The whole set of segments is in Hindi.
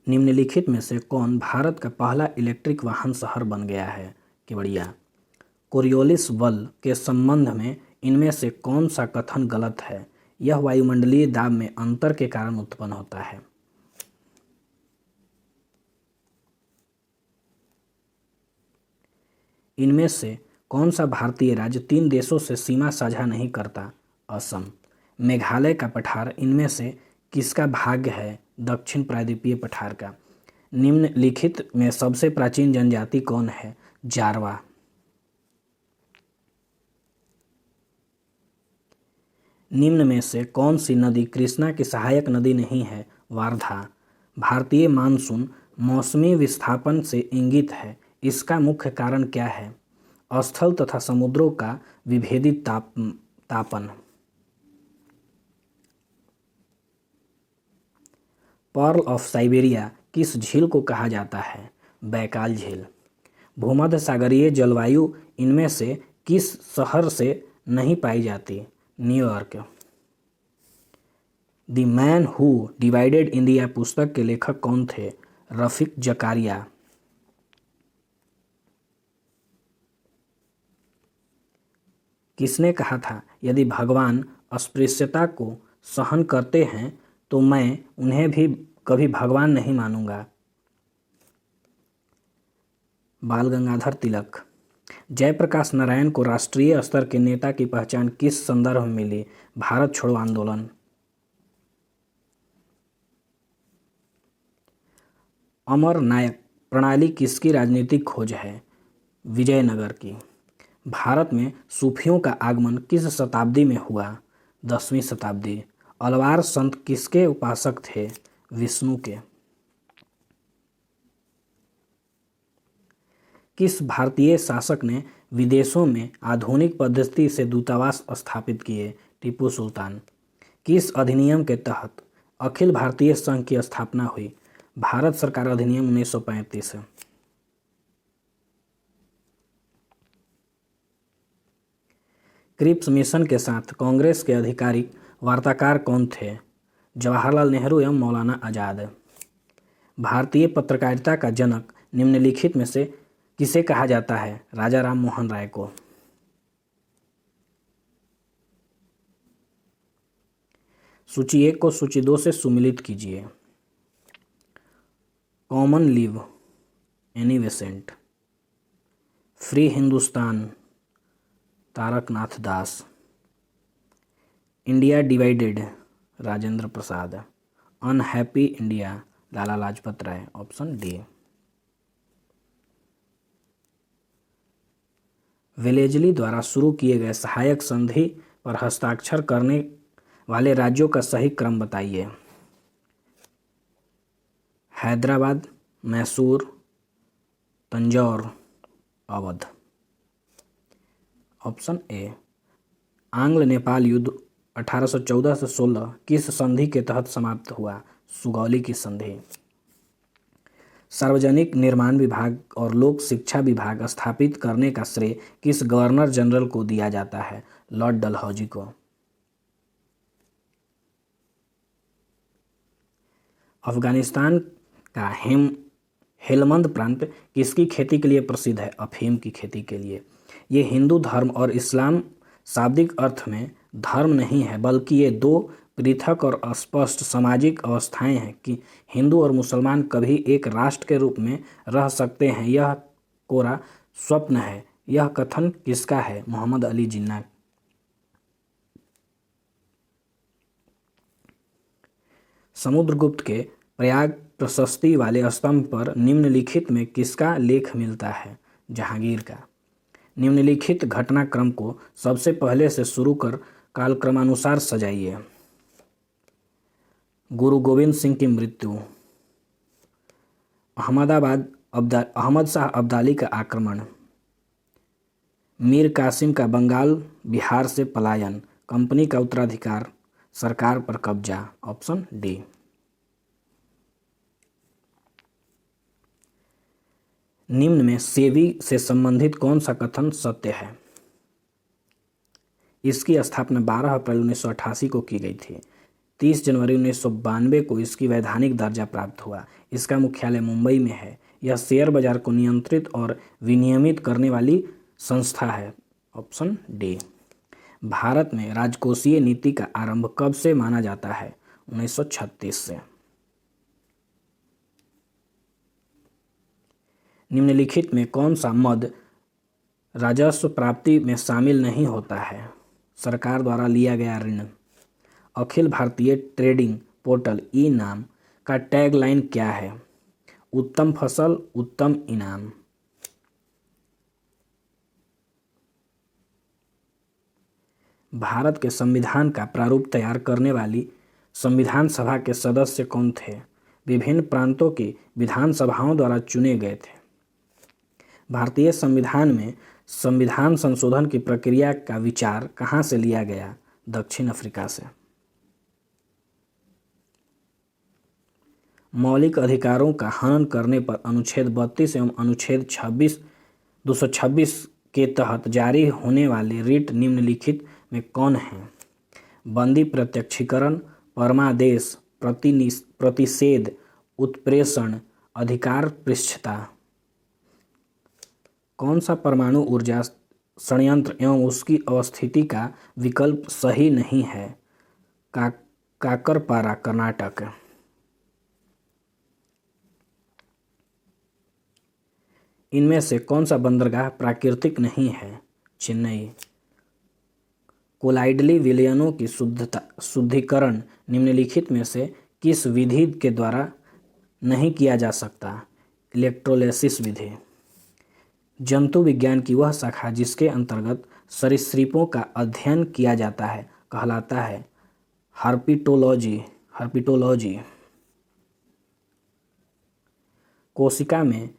निम्नलिखित में से कौन भारत का पहला इलेक्ट्रिक वाहन शहर बन गया है? केवड़िया। कोरियोलिस बल के संबंध में इनमें से कौन सा कथन गलत है? यह वायुमंडलीय दाब में अंतर के कारण उत्पन्न होता है। इनमें से कौन सा भारतीय राज्य 3 देशों से सीमा साझा नहीं करता? असम। मेघालय का पठार इनमें से किसका भाग्य है? दक्षिण प्रायद्वीपीय पठार का। निम्नलिखित में सबसे प्राचीन जनजाति कौन है? जारवा। निम्न में से कौन सी नदी कृष्णा की सहायक नदी नहीं है? वारधा। भारतीय मानसून मौसमी विस्थापन से इंगित है, इसका मुख्य कारण क्या है? स्थल तथा समुद्रों का विभेदित तापन। पर्ल ऑफ साइबेरिया किस झील को कहा जाता है? बैकाल झील। भूमध्य सागरीय जलवायु इनमें से किस शहर से नहीं पाई जाती? New York. The man who divided India पुस्तक के लेखक कौन थे? रफीक जकारिया। किसने कहा था, यदि भगवान अस्पृश्यता को सहन करते हैं तो मैं उन्हें भी कभी भगवान नहीं मानूंगा? बाल गंगाधर तिलक। जयप्रकाश नारायण को राष्ट्रीय स्तर के नेता की पहचान किस संदर्भ में मिली? भारत छोड़ो आंदोलन। अमर नायक प्रणाली किसकी राजनीतिक खोज है? विजयनगर की। भारत में सूफियों का आगमन किस शताब्दी में हुआ? 10वीं शताब्दी। अलवार संत किसके उपासक थे? विष्णु के। किस भारतीय शासक ने विदेशों में आधुनिक पद्धति से दूतावास स्थापित किए? टीपू सुल्तान। किस अधिनियम के तहत अखिल भारतीय संघ की स्थापना हुई? भारत सरकार अधिनियम 1935। क्रिप्स मिशन के साथ कांग्रेस के आधिकारिक वार्ताकार कौन थे? जवाहरलाल नेहरू एवं मौलाना आजाद। भारतीय पत्रकारिता का जनक निम्नलिखित में से किसे कहा जाता है? राजा राम मोहन राय को। सूची 1 को सूची 2 से सुमिलित कीजिए। Commonweal Annie Besant. Free Hindustan Taraknath Das. India divided Rajendra Prasad. Unhappy India Lala Lajpat Rai. Option D. Wellesley द्वारा शुरू किए गए सहायक संधि पर हस्ताक्षर करने वाले राज्यों का सही क्रम बताइए। हैदराबाद, मैसूर, तंजौर, अवध। Option A. आंग्ल नेपाल युद्ध 1814 से 16 किस संधि के तहत समाप्त हुआ? सुगौली की संधि। सार्वजनिक निर्माण विभाग और लोक शिक्षा विभाग स्थापित करने का श्रेय किस गवर्नर जनरल को दिया जाता है? लॉर्ड डलहौजी को। अफगानिस्तान का हेलमंद प्रांत किसकी खेती के लिए प्रसिद्ध है? अफीम की खेती के लिए। ये हिंदू धर्म और इस्लाम शाब्दिक अर्थ में धर्म नहीं है, बल्कि ये दो पृथक और अस्पष्ट सामाजिक अवस्थाएं हैं कि हिंदू और मुसलमान कभी एक राष्ट्र के रूप में रह सकते हैं। यह कोरा स्वप्न है। यह कथन किसका है? मोहम्मद अली जिन्ना। समुद्रगुप्त के प्रयाग प्रशस्ति वाले स्तंभ पर निम्नलिखित में किसका लेख मिलता है? जहांगीर का। निम्नलिखित घटनाक्रम को सबसे पहले से शुरू कर कालक्रमानुसार सजाइए। गुरु गोविंद सिंह की मृत्यु। अहमद शाह अब्दाली का आक्रमण। मीर कासिम का बंगाल बिहार से पलायन। कंपनी का उत्तराधिकार, सरकार पर कब्जा। Option D. निम्न में सेवी से संबंधित कौन सा कथन सत्य है? इसकी स्थापना 12 अप्रैल 1988 को की गई थी। 30 जनवरी 1992 को इसकी वैधानिक दर्जा प्राप्त हुआ। इसका मुख्यालय मुंबई में है। यह शेयर बाजार को नियंत्रित और विनियमित करने वाली संस्था है। Option D. भारत में राजकोषीय नीति का आरंभ कब से माना जाता है? 1936 से। निम्नलिखित में कौन सा मद राजस्व प्राप्ति में शामिल नहीं होता है? सरकार द्वारा लिया गया ऋण। Akhil Bharatiya trading portal e नाम का टैगलाइन क्या है? उत्तम फसल, उत्तम इनाम। भारत के संविधान का प्रारूप तैयार करने वाली संविधान सभा के सदस्य कौन थे? विभिन्न प्रांतों की विधानसभाओं द्वारा चुने गए थे। भारतीय संविधान में संविधान संशोधन की प्रक्रिया का विचार कहाँ से लिया गया? दक्षिण अफ्रीका से। मौलिक अधिकारों का हनन करने पर अनुच्छेद 32 एवं अनुच्छेद 226 के तहत जारी होने वाले रिट निम्नलिखित में कौन हैं? बंदी प्रत्यक्षीकरण, परमादेश, प्रतिषेध, उत्प्रेषण, अधिकार पृष्ठता। कौन सा परमाणु ऊर्जा संयंत्र एवं उसकी अवस्थिति का विकल्प सही नहीं है? काकरपारा, कर्नाटक। इनमें से कौन सा बंदरगाह प्राकृतिक नहीं है? चेन्नई। कोलाइडली विलयनों की शुद्धिकरण निम्नलिखित में से किस विधि के द्वारा नहीं किया जा सकता? इलेक्ट्रोलिसिस विधि। जंतु विज्ञान की वह शाखा जिसके अंतर्गत सरीसृपों का अध्ययन किया जाता है कहलाता है हर्पिटोलॉजी। कोशिका में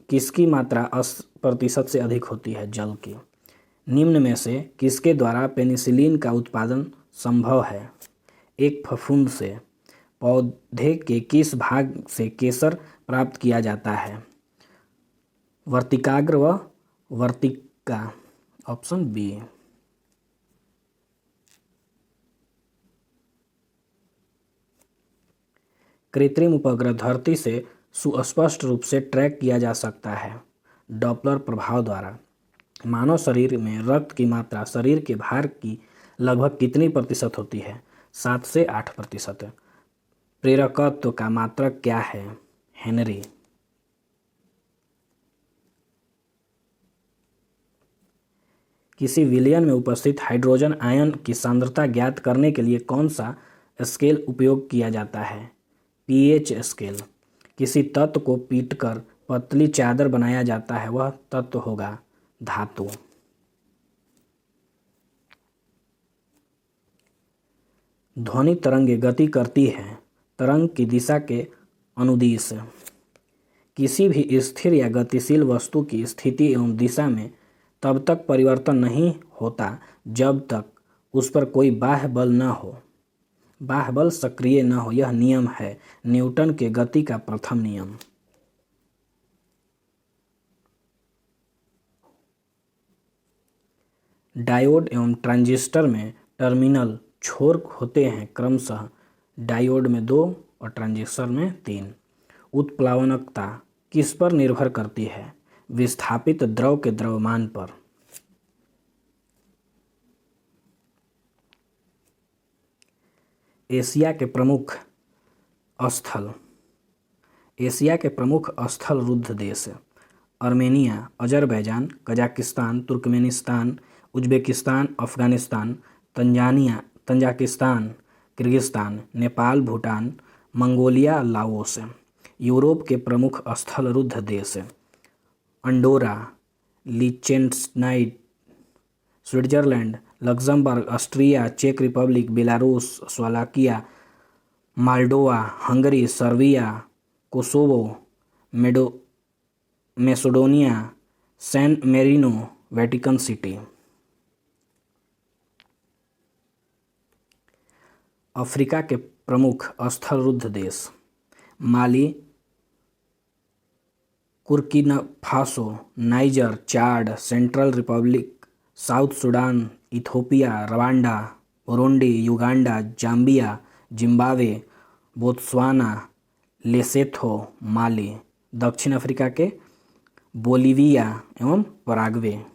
किसकी मात्रा 80% से अधिक होती है? जल की। निम्न में से किसके द्वारा पेनिसिलिन का उत्पादन संभव है? एक फफूंद से। पौधे के किस भाग से केसर प्राप्त किया जाता है? वर्तिकाग्र व वर्तिका। Option B. कृत्रिम उपग्रह धरती से सुस्पष्ट रूप से ट्रैक किया जा सकता है डॉपलर प्रभाव द्वारा। मानव शरीर में रक्त की मात्रा शरीर के भार की लगभग कितनी प्रतिशत होती है? 7 से 8%। प्रेरकत्व का मात्रक क्या है? हेनरी। किसी विलयन में उपस्थित हाइड्रोजन आयन की सांद्रता ज्ञात करने के लिए कौन सा स्केल उपयोग किया जाता है? PH scale. किसी तत्व को पीटकर पतली चादर बनाया जाता है, वह तत्व होगा धातु। ध्वनि तरंगें गति करती है तरंग की दिशा के अनुदिश। किसी भी स्थिर या गतिशील वस्तु की स्थिति एवं दिशा में तब तक परिवर्तन नहीं होता जब तक उस पर कोई बाह्य बल न हो, बाह्य बल सक्रिय न हो। यह नियम है न्यूटन के गति का प्रथम नियम। डायोड एवं ट्रांजिस्टर में टर्मिनल छोर होते हैं क्रमशः डायोड में 2 और ट्रांजिस्टर में 3। उत्प्लावनकता किस पर निर्भर करती है? विस्थापित द्रव के द्रव्यमान पर। एशिया के प्रमुख स्थल रुद्ध देश: Armenia, Azerbaijan, Kazakhstan, Turkmenistan, Uzbekistan, Afghanistan, Tajikistan, Kyrgyzstan, Nepal, Bhutan, Mongolia, Laos. Europe के प्रमुख स्थल रुद्ध देश: Andorra, Liechtenstein, Switzerland, Luxembourg, Austria, चेक Republic, Belarus, Slovakia, Moldova, Hungary, Serbia, Kosovo, Macedonia, San Marino, Vatican City. Africa के प्रमुख स्थल रुद्ध देश: Mali, Burkina Faso, Niger, Chad, Central Republic, South Sudan, Ethiopia, Rwanda, Burundi, Uganda, Zambia, Zimbabwe, Botswana, Lesotho, Mali. दक्षिण अफ्रीका के बोलिविया एवं पराग्वे।